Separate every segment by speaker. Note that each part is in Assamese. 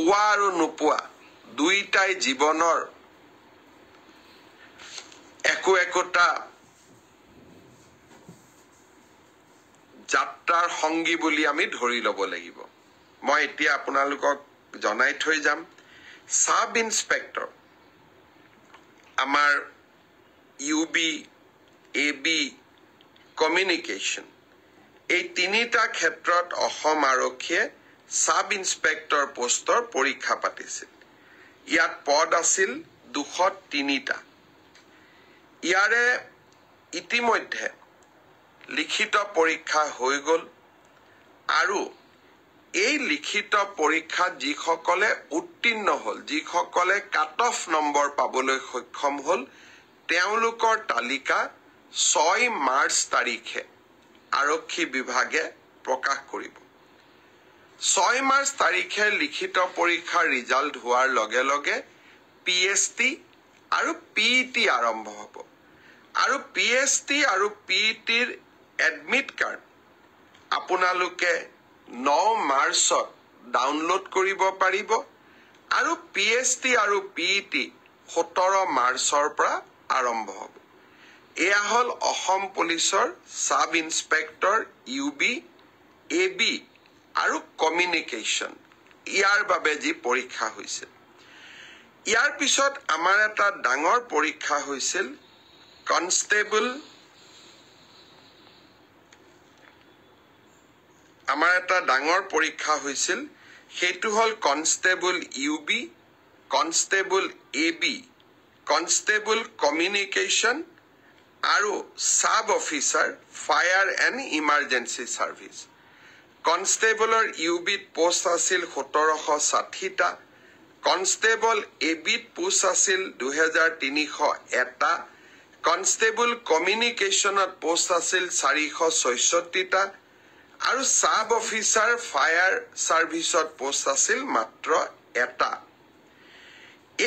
Speaker 1: পোৱা আৰু নোপোৱা দুইটাই জীৱনৰ একোটা যাত্ৰাৰ সংগী বুলি আমি ধৰি ল'ব লাগিব মই এতিয়া আপোনালোকক জনাই থৈ যাম সাব ইন্সপেক্টৰ আমাৰ ইউবি এবি কমিউনিকেশ্যন এই তিনিটা ক্ষেত্ৰত অসম আৰক্ষীয়ে সাব ইন্সপেক্টৰ পোষ্টৰ পৰীক্ষা পাতিছিল ইয়াত পদ আছিল 203টা ইয়াৰে ইতিমধ্যে লিখিত পৰীক্ষা হৈ গ'ল আৰু এই লিখিত পৰীক্ষাত যিসকলে উত্তীৰ্ণ হ'ল যিসকলে কাট অফ নম্বৰ পাবলৈ সক্ষম হ'ল তেওঁলোকৰ তালিকা 6 মাৰ্চ তাৰিখে আৰক্ষী বিভাগে প্ৰকাশ কৰিব 6 মাৰ্চ তাৰিখে লিখিত পৰীক্ষাৰ ৰিজাল্ট হোৱাৰ লগে লগে পিএছটি আৰু পিইটি আৰম্ভ হ'ব আৰু পিএছটি আৰু পিইটিৰ এডমিট কাৰ্ড আপোনালোকে 9 মাৰ্চত ডাউনলোড কৰিব পাৰিব আৰু পিএছটি আৰু পিইটি 17 মাৰ্চৰ পৰা আৰম্ভ হ'ব এয়া হ'ল অসম পুলিচৰ সাব ইন্সপেক্টৰ ইউবি এবি আৰু কমিউনিকেশ্যন ইয়াৰ বাবে যি পৰীক্ষা হৈছিল ইয়াৰ পিছত আমাৰ এটা ডাঙৰ পৰীক্ষা হৈছিল কনষ্টেবল আমাৰ এটা ডাঙৰ পৰীক্ষা হৈছিল সেইটো হ'ল constable UB constable AB constable communication আৰু sub officer fire and emergency service কনষ্টেবলৰ ইউবিত পোষ্ট আছিল 1760টা কনষ্টেবল এবিত পোষ্ট আছিল 2301টা কনষ্টেবল কমিউনিকেশ্যনত পোষ্ট আছিল 466টা আৰু সাব অফিচাৰ ফায়াৰ সাৰ্ভিসত পোষ্ট আছিল মাত্ৰ এটা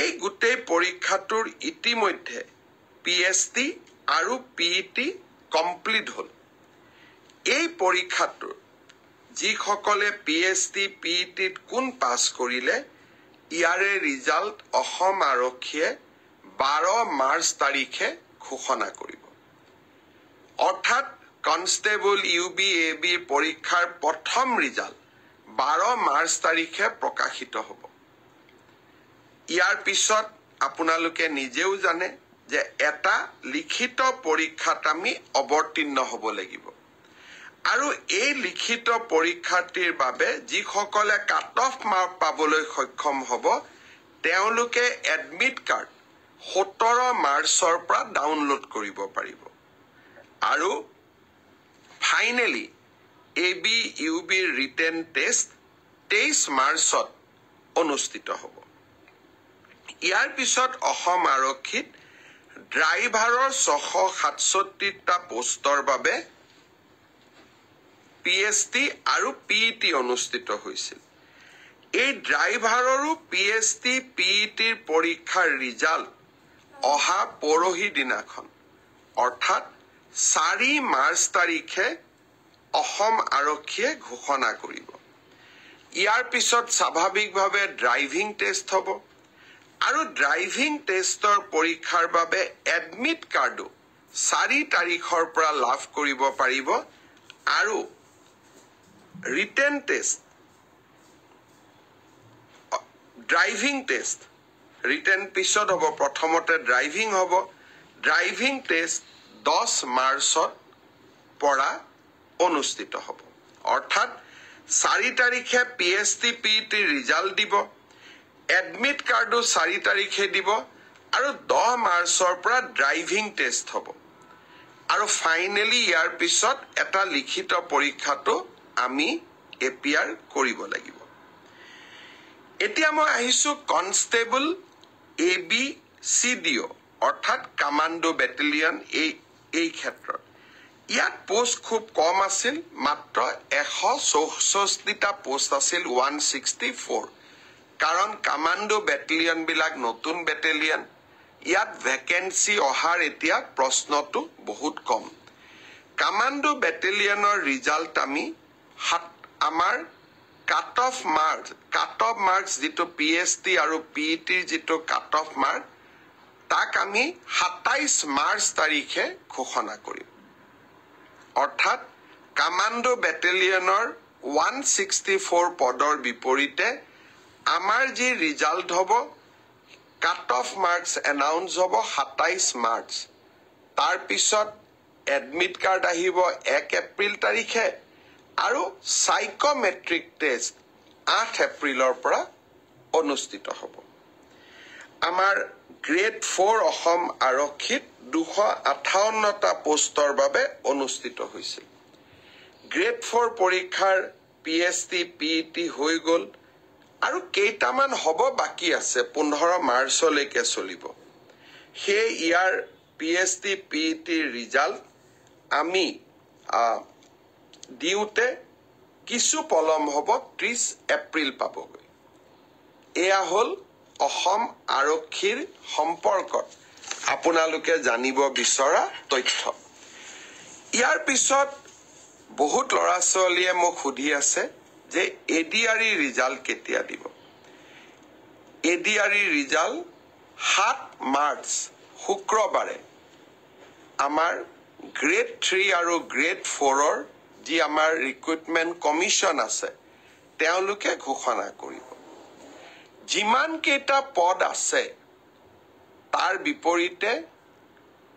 Speaker 1: এই গোটেই পৰীক্ষাটোৰ ইতিমধ্যে পিএছটি আৰু পিইটি কমপ্লিট হ'ল এই পৰীক্ষাটোৰ যিসকলে পিএছটি পিইটিত কোন পাছ কৰিলে ইয়াৰে ৰিজাল্ট অসম আৰক্ষীয়ে 12 মাৰ্চ তাৰিখে ঘোষণা কৰিব অৰ্থাৎ কনষ্টেবল ইউবি এবি পৰীক্ষাৰ প্ৰথম ৰিজাল্ট 12 মাৰ্চ তাৰিখে প্ৰকাশিত হ'ব ইয়াৰ পিছত আপোনালোকে নিজেও জানে যে এটা লিখিত পৰীক্ষাত আমি অৱতীৰ্ণ হ'ব লাগিব আৰু এই লিখিত পৰীক্ষাটিৰ বাবে যিসকলে কাট অফ মাৰ্ক পাবলৈ সক্ষম হ'ব তেওঁলোকে এডমিট কাৰ্ড 17 মাৰ্চৰ পৰা ডাউনলোড কৰিব পাৰিব আৰু ফাইনেলি এবি ইউবিৰ ৰিটেন টেষ্ট 23 মাৰ্চত অনুষ্ঠিত হ'ব ইয়াৰ পিছত অসম আৰক্ষীত ড্ৰাইভাৰৰ 667টা পোষ্টৰ বাবে পিএছটি আৰু পিইটি অনুষ্ঠিত হৈছিল এই ড্ৰাইভাৰৰো পিএছটি পিইটিৰ পৰীক্ষাৰ ৰিজাল্ট অহা পৰহি দিনাখন অৰ্থাৎ 4 মাৰ্চ তাৰিখে অসম আৰক্ষীয়ে ঘোষণা কৰিব ইয়াৰ পিছত স্বাভাৱিকভাৱে ড্ৰাইভিং টেষ্ট হ'ব আৰু ড্ৰাইভিং টেষ্টৰ পৰীক্ষাৰ বাবে এডমিট কাৰ্ডো 4 তাৰিখৰ পৰা লাভ কৰিব পাৰিব আৰু written test driving test written পিছত হ'ব প্ৰথমতে ড্ৰাইভিং হ'ব ড্ৰাইভিং টেষ্ট 10 মাৰ্চত পৰা অনুষ্ঠিত হ'ব অৰ্থাৎ 4 তাৰিখে পিএছটি পিইটি ৰিজাল্ট দিব এডমিট কাৰ্ডো 4 তাৰিখে দিব আৰু 10 মাৰ্চৰ পৰা ড্ৰাইভিং টেষ্ট হ'ব আৰু ফাইনেলি ইয়াৰ পিছত এটা লিখিত পৰীক্ষাটো আমি এপিআৰ কৰিব লাগিব এতিয়া মই আহিছো কনষ্টেবল এবি সিডিও অৰ্থাৎ কমান্ডো বেটেলিয়ন এই ক্ষেত্ৰত ইয়াত পোষ্ট খুব কম আছিল মাত্ৰ 164টা পোষ্ট আছিল 164 কাৰণ কমান্ডো বেটেলিয়ন বিলাক নতুন বেটেলিয়ন ইয়াত ভ্যাকেন্সি অহাৰ এতিয়া প্ৰশ্নটো বহুত কম কমান্ডো বেটেলিয়নৰ ৰিজাল্ট আমি আমাৰ কাট অফ মাৰ্কছ যিটো PST আৰু PETৰ যিটো কাট অফ মাৰ্ক তাক আমি 27 মাৰ্চ তাৰিখে ঘোষণা কৰিম। অৰ্থাৎ কামাণ্ডো বেটেলিয়নৰ 164 পদৰ বিপৰীতে আমাৰ যি ৰিজাল্ট হ'ব কাট অফ মাৰ্কছ এনাউন্স হ'ব 27 মাৰ্চ। তাৰ পিছত এডমিট কাৰ্ড আহিব 1 এপ্ৰিল তাৰিখে আৰু সাইকোমেট্ৰিক টেষ্ট 8 এপ্ৰিলৰ পৰা অনুষ্ঠিত হ'ব। আমাৰ গ্ৰেড 4 অসম আৰক্ষীত 258টা পোষ্টৰ বাবে অনুষ্ঠিত হৈছিল। গ্ৰেড 4 পৰীক্ষাৰ PST PET হৈ গ'ল আৰু কেইটামান হ'ব বাকী আছে, 15 মাৰ্চলৈকে চলিব। সেই ইয়াৰ PST PET ৰিজাল্ট আমি দিওঁতে কিছু পলম হ'ব, 30 এপ্ৰিল পাবগৈ। এয়া হ'ল অসম আৰক্ষীৰ সম্পৰ্কত আপোনালোকে জানিব বিচৰা তথ্য। ইয়াৰ পিছত বহুত ল'ৰা ছোৱালীয়ে মোক সুধি আছে যে ADRE ৰিজাল্ট কেতিয়া দিব। ADRE ৰিজাল্ট 7 মাৰ্চ শুক্ৰবাৰে আমাৰ গ্ৰেড 3 আৰু গ্ৰেড 4ৰ যি আমাৰ ৰিক্ৰুটমেণ্ট কমিশ্যন আছে তেওঁলোকে ঘোষণা কৰিব। যিমান কেইটা পদ আছে তাৰ বিপৰীতে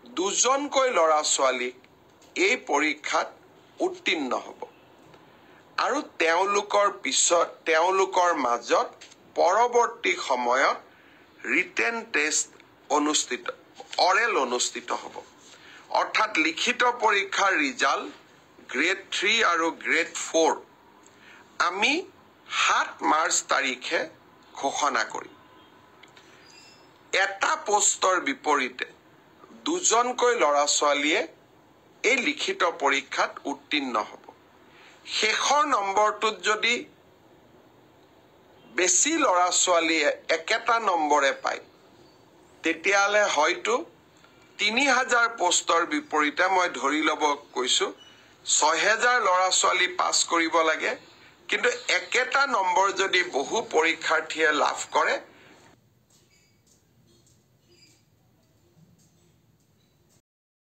Speaker 1: 2জনকৈ ল'ৰা ছোৱালীক এই পৰীক্ষাত উত্তীৰ্ণ হ'ব আৰু তেওঁলোকৰ মাজত পৰৱৰ্তী সময়ত ৰিটেন টেষ্ট অৰেল অনুষ্ঠিত হ'ব। অৰ্থাৎ লিখিত পৰীক্ষাৰ ৰিজাল্ট গ্ৰেড 3 আৰু গ্ৰেড 4 আমি 7 মাৰ্চ তাৰিখে ঘোষণা কৰিম। এটা পোষ্টৰ বিপৰীতে 2জনকৈ ল'ৰা ছোৱালীয়ে এই লিখিত পৰীক্ষাত উত্তীৰ্ণ হ'ব। শেষৰ নম্বৰটোত যদি বেছি ল'ৰা ছোৱালীয়ে একেটা নম্বৰে পায় তেতিয়াহ'লে হয়তো 3000 পোষ্টৰ বিপৰীতে মই ধৰি ল'ব কৈছোঁ 6000 ল'ৰা ছোৱালী পাছ কৰিব লাগে, কিন্তু একেটা নম্বৰ যদি বহু পৰীক্ষাৰ্থীয়ে লাভ কৰে